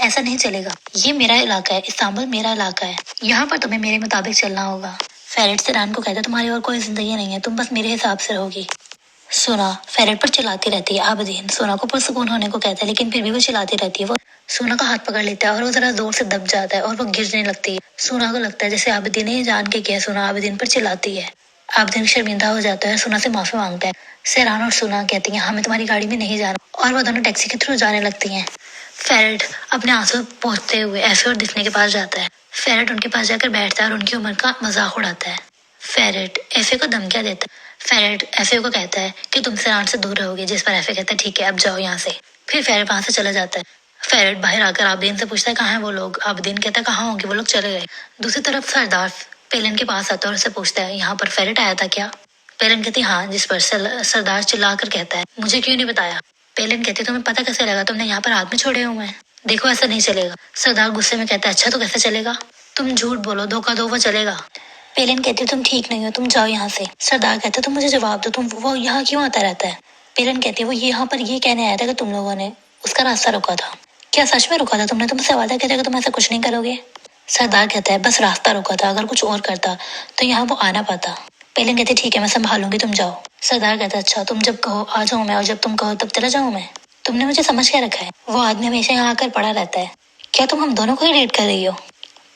ایسا نہیں چلے گا، یہ میرا علاقہ ہے، استنبول میرا علاقہ ہے، یہاں پر تمہیں میرے مطابق چلنا ہوگا۔ فیرٹ سیران کو کہتا ہے تمہاری اور کوئی زندگی نہیں ہے، تم بس میرے حساب سے رہو گی۔ سونا فیرٹ پر چلاتی رہتی ہے۔ عابدین سونا کو پرسکون ہونے کو کہتا ہے لیکن پھر بھی وہ چلاتی رہتی ہے۔ وہ سونا کا ہاتھ پکڑ لیتا ہے اور وہ ذرا زور سے دب جاتا ہے اور وہ گرنے لگتی ہے۔ سونا کو لگتا ہے جیسے عابدین نے یہ جان کے کیا سونا عابدین پر چلاتی ہے۔ عابدین شرمندہ ہو جاتا ہے اور سونا سے معافی مانگتا ہے۔ سیران اور سونا کہتی ہیں ہمیں تمہاری گاڑی میں نہیں جانا اور وہ دونوں ٹیکسی کے تھرو جانے لگتی ہیں۔ فیرٹ اپنے آنسو پہنچتے ہوئے ایفے اور دفنے کے پاس جاتا ہے۔ فیرٹ ان کے پاس جا کر بیٹھتا ہے اور ان کی عمر کا مذاق اڑاتا ہے۔ فیرٹ ایفے کو دھمکیاں دیتا ہے۔ فیرٹ ایفے کو کہتا ہے کہ تم سیران سے دور رہو گے، جس پر ایفے کہتا ہے ٹھیک ہے اب جاؤ یہاں سے۔ پھر فیرٹ وہاں سے چلا جاتا ہے۔ فیرٹ باہر آ کر عابدین سے پوچھتا ہے کہاں ہیں وہ لوگ؟ عابدین کہتا ہے کہاں ہوں گے، وہ لوگ چلے گئے۔ دوسری طرف سردار پیلن کے پاس آتا ہے اور اسے پوچھتا ہے یہاں پر فیرٹ آیا تھا کیا؟ پیلن کہتی ہاں، جس پر سردار چلا کر کہتا ہے مجھے کیوں نہیں بتایا؟ پیلن کہتی تمہیں پتہ کیسے لگا؟ تم نے یہاں پر آدمی چھوڑے ہوئے ہیں۔ دیکھو ایسا نہیں چلے گا۔ سردار غصے میں کہتا ہے اچھا تو کیسے چلے گا؟ تم جھوٹ بولو، دھوکہ دو، وہ چلے گا۔ پیلن کہتی تم ٹھیک نہیں ہو، تم جاؤ یہاں سے۔ سردار کہتا ہے تم مجھے جواب دو، وہ یہاں کیوں آتا رہتا ہے؟ پیلن کہتی ہے وہ یہاں پر یہ کہنے آیا تھا کہ تم لوگوں نے اس کا راستہ روکا تھا۔ کیا سچ میں روکا تھا تم نے؟ تم سے وعدہ کہتے کہ تم ایسا کچھ نہیں کرو گے۔ سردار کہتا ہے بس راستہ روکا تھا، اگر کچھ اور کرتا تو یہاں وہ آنا پاتا۔ پیلن کہتی ٹھیک ہے میں سنبھالوں گی، تم جاؤ۔ سردار کہتا ہے اچھا تم جب کہو آ جاؤں میں، اور جب تم کہو تب چلا جاؤں میں۔ تم نے مجھے سمجھ کے رکھا ہے، وہ آدمی ہمیشہ یہاں آ کر پڑا رہتا ہے۔ کیا تم ہم دونوں کو ہی ڈیٹ کر رہی ہو؟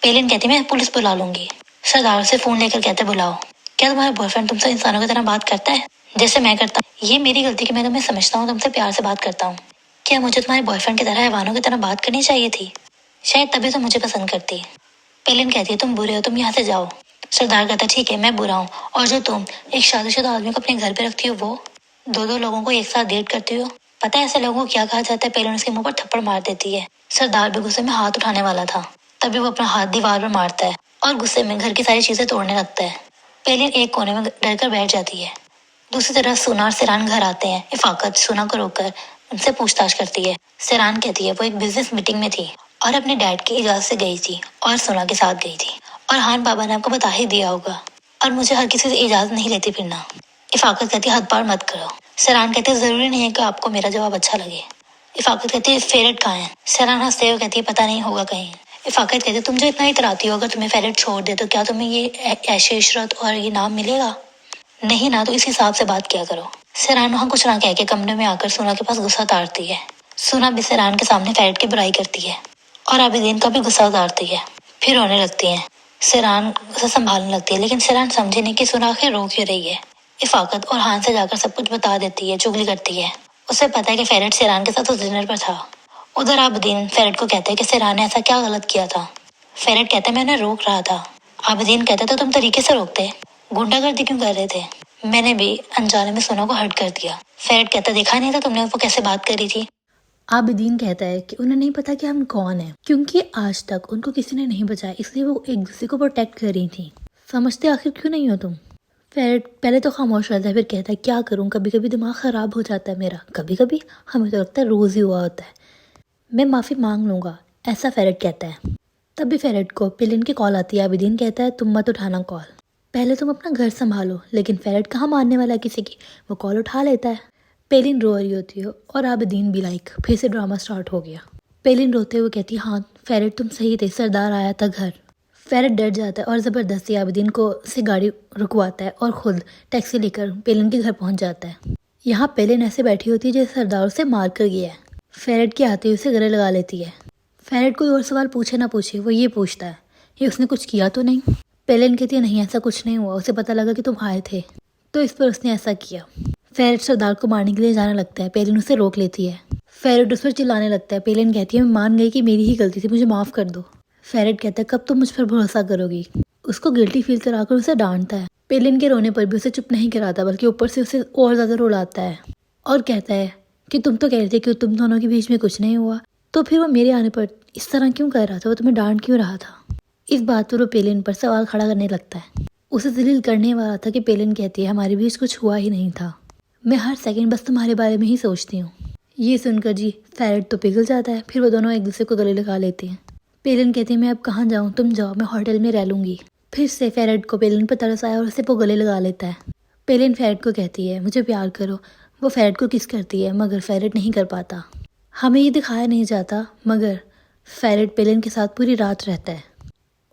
پیلن کہتی میں پولیس بلا لوں گی۔ سردار سے فون لے کر کہتے بلاؤ۔ کیا تمہارا بوائے فرینڈ تم سے انسانوں کی طرح بات کرتا ہے جیسے میں کرتا ہوں؟ یہ میری غلطی کہ میں تمہیں سمجھتا ہوں، تم سے پیار سے بات کرتا ہوں۔ کیا مجھے تمہارے بوائے فرینڈ کی طرح حیوانوں کی طرح بات کرنی چاہیے تھی؟ شاید تبھی تو مجھے پسند کرتی۔ پیلن کہتی ہے تم برے ہو، تم یہاں سے جاؤ۔ سردار کہتا ہے ٹھیک ہے میں برا ہوں، اور جو تم ایک شادی شدہ آدمی کو اپنے گھر پہ رکھتی ہو، وہ دو لوگوں کو ایک ساتھ ڈیٹ کرتی ہو، پتہ ہے ایسے لوگوں کو کیا کہا جاتا ہے؟ پیلن اس کے منہ پر تھپڑ مار دیتی ہے۔ سردار بھی غصے میں ہاتھ اٹھانے والا تھا، تبھی وہ اپنا ہاتھ دیوار پر مارتا ہے اور غصے میں گھر کی ساری چیزیں توڑنے لگتا ہے۔ پیلن ایک کونے میں ڈر کر بیٹھ جاتی ہے۔ دوسری طرف سونا اور سیران گھر آتے ہیں۔ افاقت سونا کو روک کر ان سے پوچھ تاچھ کرتی ہے۔ سیران کہتی ہے وہ ایک بزنس میٹنگ میں تھی اور اپنے ڈیڈ کی اجازت سے گئی تھی اور سونا کے ساتھ گئی تھی، اور ہان بابا نے آپ کو بتا ہی دیا ہوگا، اور مجھے ہر کسی سے اجازت نہیں لیتی پھرنا۔ افاقت کہتی حد پار مت کرو۔ سیران کہتی ہے ضروری نہیں ہے کہ آپ کو میرا جواب اچھا لگے۔ افاقت کہتی ہے فیرٹ کہاں ہے؟ سیران ہنستے ہوئے کہتی ہے پتہ نہیں ہوگا کہیں۔ افاقت کہتی ہے تم جو اتنا اتراتی ہو، اگر تمہیں فیرٹ چھوڑ دے تو کیا تمہیں یہ عیش عشرت اور یہ نام ملے گا؟ نہیں نا، تو اس حساب سے بات کیا کرو۔ سیران وہاں کچھ نہ کہہ کے کمرے میں آ کر سونا کے پاس غصہ اتارتی ہے۔ سونا بھی سیران کے سامنے فیرٹ کی برائی کرتی ہے اور عابدین کا بھی غصہ اتارتی ہے، پھر رونے لگتی ہیں۔ سیران اسے سنبھالنے لگتی ہے لیکن سیران سمجھے نہیں کہ سونا آخر رو کیوں رہی ہے۔ افاقت اور ہان سے جا کر سب کچھ بتا دیتی ہے، چگلی کرتی ہے۔ اسے پتا ہے کہ فیرٹ سیران کے ساتھ اس ڈنر پر تھا۔ ادھر عابدین فیرٹ کو کہتا ہے کہ سیران نے ایسا کیا غلط کیا تھا؟ فیرٹ کہتا ہے میں نے روک رہا تھا۔ عابدین کہتا ہے تو تم طریقے سے روکتے، گنڈا گردی کیوں کر رہے تھے؟ میں نے بھی انجانے میں سونا کو ہرٹ کر دیا۔ فیرٹ کہتا دیکھا نہیں تھا تم نے وہ کیسے بات کری تھی؟ عابدین کہتا ہے کہ انہیں نہیں پتا کہ ہم کون ہیں، کیونکہ آج تک ان کو کسی نے نہیں بچایا، اس لیے وہ ایک دوسرے کو پروٹیکٹ کر رہی تھیں۔ سمجھتے آخر کیوں نہیں ہو تم؟ فیرٹ پہلے تو خاموش رہتا ہے، پھر کہتا ہے کیا کروں، کبھی کبھی دماغ خراب ہو جاتا ہے میرا، کبھی کبھی ہمیں تو لگتا ہے روز ہی ہوا ہوتا ہے، میں معافی مانگ لوں گا، ایسا فیرٹ کہتا ہے۔ تب بھی فیرٹ کو پیلن کی کال آتی ہے۔ عابدین کہتا ہے تم مت اٹھانا کال، پہلے تم اپنا گھر سنبھالو، لیکن فیرٹ کہاں ماننے والا ہے کسی کی، وہ کال اٹھا لیتا ہے۔ پیلن رو رہی ہوتی ہے اور عابدین بھی پھر سے ڈرامہ سٹارٹ ہو گیا۔ پیلن روتے ہوئے کہتی ہاں فیرٹ تم صحیح تھے، سردار آیا تھا گھر۔ فیرٹ ڈر جاتا ہے اور زبردستی عابدین کو سے گاڑی رکواتا ہے اور خود ٹیکسی لے کر پیلن کے گھر پہنچ جاتا ہے۔ یہاں پیلن ایسے بیٹھی ہوتی ہے جیسے سردار اسے مار کر گیا ہے۔ فیرٹ کے آتے ہی اسے گلے لگا لیتی ہے۔ فیرٹ کوئی اور سوال پوچھے نہ پوچھے وہ یہ پوچھتا ہے یہ اس نے کچھ کیا تو نہیں؟ پیلن کہتی ہے نہیں ایسا کچھ نہیں ہوا، اسے پتہ لگا کہ تم آئے تھے تو اس پر اس نے ایسا کیا۔ فیرٹ سردار کو مارنے کے لیے جانے لگتا ہے، پیلن اسے روک لیتی ہے۔ فیرٹ اس پر چلانے لگتا ہے، پیلن کہتی ہے میں مان گئی کہ میری ہی غلطی تھی، مجھے معاف کر دو۔ فیرٹ کہتا ہے کب تم مجھ پر بھروسہ کرو گی؟ اس کو گلٹی فیل کرا کر اسے ڈانٹتا ہے۔ پیلن کے رونے پر بھی اسے چپ نہیں کراتا بلکہ اوپر سے اسے اور زیادہ رلاتا ہے اور کہتا ہے کہ تم تو کہہ رہے تھے کہ تم دونوں کے بیچ میں کچھ نہیں ہوا، تو پھر وہ میرے آنے پر اس طرح کیوں کر رہا تھا، وہ تمہیں ڈانٹ کیوں رہا تھا؟ اس بات پر وہ پیلن پر سوال کھڑا کرنے لگتا ہے، اسے ذلیل کرنے والا تھا کہ پیلن کہتی ہے ہمارے بیچ کچھ ہوا ہی نہیں تھا، میں ہر سیکنڈ بس تمہارے بارے میں ہی سوچتی ہوں۔ یہ سن کر فیرٹ تو پگھل جاتا ہے، پھر وہ دونوں ایک دوسرے کو گلے لگا لیتے ہیں۔ پیلن کہتی ہے میں اب کہاں جاؤں، تم جاؤ، میں ہوٹل میں رہ لوں گی۔ پھر سے فیرٹ کو پیلن پر ترس آیا اور اسے وہ گلے لگا لیتا ہے۔ پیلن فیرٹ کو کہتی ہے مجھے پیار کرو، وہ فیرٹ کو کس کرتی ہے مگر فیرٹ نہیں کر پاتا۔ ہمیں یہ دکھایا نہیں جاتا مگر فیرٹ پیلن کے ساتھ پوری رات رہتا ہے۔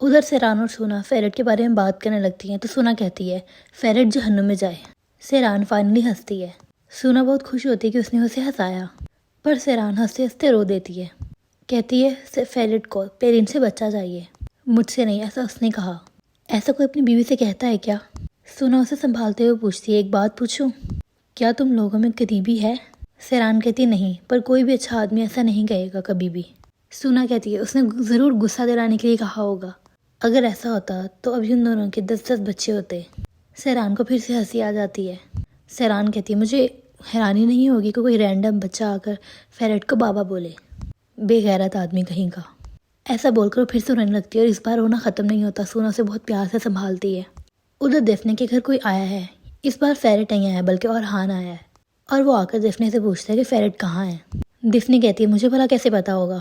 ادھر سیران اور سونا فیرٹ کے بارے میں بات کرنے لگتی ہیں تو سونا کہتی ہے فیرٹ جہنم میں جائے۔ سیران فائنلی ہنستی ہے۔ سونا بہت خوش ہوتی ہے کہ اس نے اسے ہنسایا، پر سیران ہنستے ہنستے رو دیتی ہے۔ کہتی ہے فیرٹ کو پیلن سے بچہ چاہیے، مجھ سے نہیں، ایسا اس نے کہا۔ ایسا کوئی اپنی بیوی سے کہتا ہے کیا؟ سونا اسے سنبھالتے ہوئے پوچھتی ہے ایک بات پوچھوں، کیا تم لوگوں میں قریبی ہے؟ سیران کہتی نہیں، پر کوئی بھی اچھا آدمی ایسا نہیں کہے گا کبھی بھی۔ سونا کہتی ہے اس نے ضرور غصہ دلانے کے لیے کہا ہوگا، اگر ایسا ہوتا تو ابھی ان دونوں کے 10 بچے ہوتے۔ سیران کو پھر سے ہنسی آ جاتی ہے۔ سیران کہتی ہے مجھے حیرانی نہیں ہوگی کہ کوئی رینڈم بچہ آ کر فیرٹ کو بابا بولے، بے غیرت آدمی کہیں کا۔ ایسا بول کر وہ پھر سے رونے لگتی ہے اور اس بار رونا ختم نہیں ہوتا۔ سونا اسے بہت پیار سے سنبھالتی ہے۔ ادھر دفنے کے گھر کوئی آیا ہے۔ اس بار فیرٹ نہیں آیا بلکہ اورحان آیا ہے، اور وہ آ کر دفنے سے پوچھتا ہے کہ فیرٹ کہاں ہے۔ دفنے کہتی ہے مجھے بھلا کیسے پتا ہوگا۔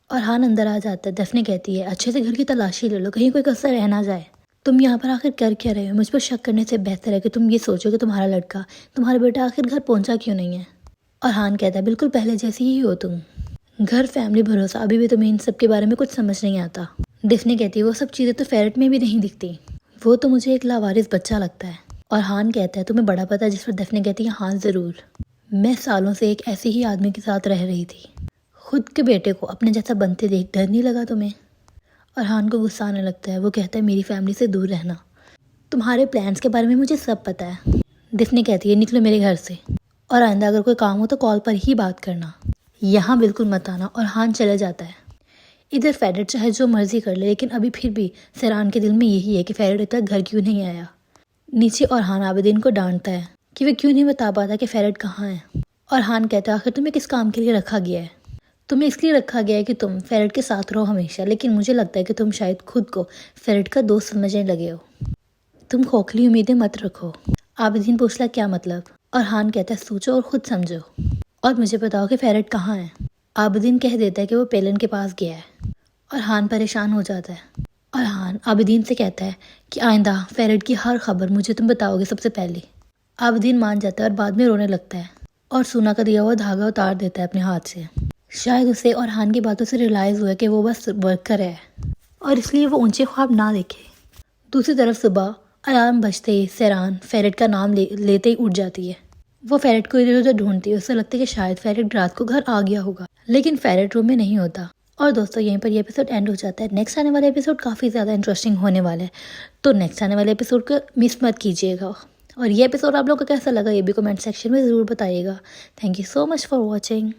اورحان اندر آ جاتا ہے۔ دفنے کہتی ہے اچھے سے گھر کی تلاشی لے لو، کہیں کوئی کسر رہ نہ جائے۔ تم یہاں پر آخر کر کیا رہے ہو؟ مجھ پر شک کرنے سے بہتر ہے کہ تم یہ سوچو کہ تمہارا لڑکا، تمہارا بیٹا آخر گھر پہنچا کیوں نہیں ہے۔ اورحان کہتا ہے بالکل پہلے جیسی ہی ہو تم، گھر، فیملی، بھروسہ، ابھی بھی تمہیں ان سب کے بارے میں کچھ سمجھ نہیں آتا۔ دفنے کہتی ہے وہ سب چیزیں تو فیرٹ میں بھی نہیں دکھتی، وہ تو مجھے ایک لاوارث بچہ لگتا ہے۔ اورحان کہتا ہے تمہیں بڑا پتہ ہے؟ جس پر دفنے کہتی ہے ہاں ضرور، میں سالوں سے ایک ایسے ہی آدمی کے ساتھ رہ رہی تھی، خود کے بیٹے کو اپنے جیسا بنتے دیکھ ڈر نہیں لگا تمہیں؟ اورحان کو غصہ آنے لگتا ہے۔ وہ کہتا ہے میری فیملی سے دور رہنا، تمہارے پلانس کے بارے میں مجھے سب پتہ ہے۔ دفنے کہتی ہے نکلو میرے گھر سے، اور آئندہ اگر کوئی کام ہو تو کال پر ہی بات کرنا، یہاں بالکل مت آنا۔ اورحان چلے جاتا ہے۔ ادھر فیرٹ چاہے جو مرضی کر لے، لیکن ابھی پھر بھی سیران کے دل میں یہی ہے کہ فیرٹ اب تک گھر کیوں نہیں آیا۔ نیچے اورحان عابدین کو ڈانٹتا ہے کہ وہ کیوں نہیں بتا پاتا کہ فیرٹ کہاں ہے۔ اورحان کہتا ہے آخر تمہیں کس کام کے لیے رکھا گیا ہے؟ تمہیں اس لیے رکھا گیا ہے کہ تم فیرٹ کے ساتھ رہو ہمیشہ، لیکن مجھے لگتا ہے کہ تم شاید خود کو فیرٹ کا دوست سمجھنے لگے ہو۔ تم کھوکھلی امیدیں مت رکھو۔ عابدین پوچھتا کیا مطلب؟ اورحان کہتا ہے سوچو اور خود سمجھو، اور مجھے بتاؤ کہ فیرٹ کہاں ہے۔ عابدین کہہ دیتا ہے کہ وہ پیلن کے پاس گیا ہے۔ اورحان پریشان ہو جاتا ہے۔ اورحان عابدین سے کہتا ہے کہ آئندہ فیرٹ کی ہر خبر مجھے تم بتاؤ گے سب سے پہلے۔ عابدین مان جاتا ہے اور بعد میں رونے لگتا ہے، اور سونا کا دیا ہوا دھاگا اتار دیتا ہے اپنے ہاتھ سے۔ شاید اسے اورحان کی باتوں سے ریلائز ہوا کہ وہ بس ورکر ہے، اور اس لیے وہ اونچے خواب نہ دیکھے۔ دوسری طرف صبح الارم بجتے ہی سیران فیرٹ کا نام لیتے ہی اٹھ جاتی ہے۔ وہ فیرٹ کو ادھر ادھر ڈھونڈتی ہے، اسے لگتا ہے کہ شاید فیرٹ رات کو گھر آ گیا ہوگا، لیکن فیرٹ روم میں نہیں ہوتا۔ اور دوستو یہیں پر یہ ایپیسوڈ اینڈ ہو جاتا ہے۔ نیکسٹ آنے والے ایپیسوڈ کافی زیادہ انٹرسٹنگ ہونے والا ہے، تو نیکسٹ آنے والے ایپیسوڈ کو مس مت کیجیے گا۔ اور یہ ایپیسوڈ آپ لوگوں کو کیسا لگا یہ بھی کمنٹ سیکشن میں ضرور بتائیے گا۔ Thank you so much for watching.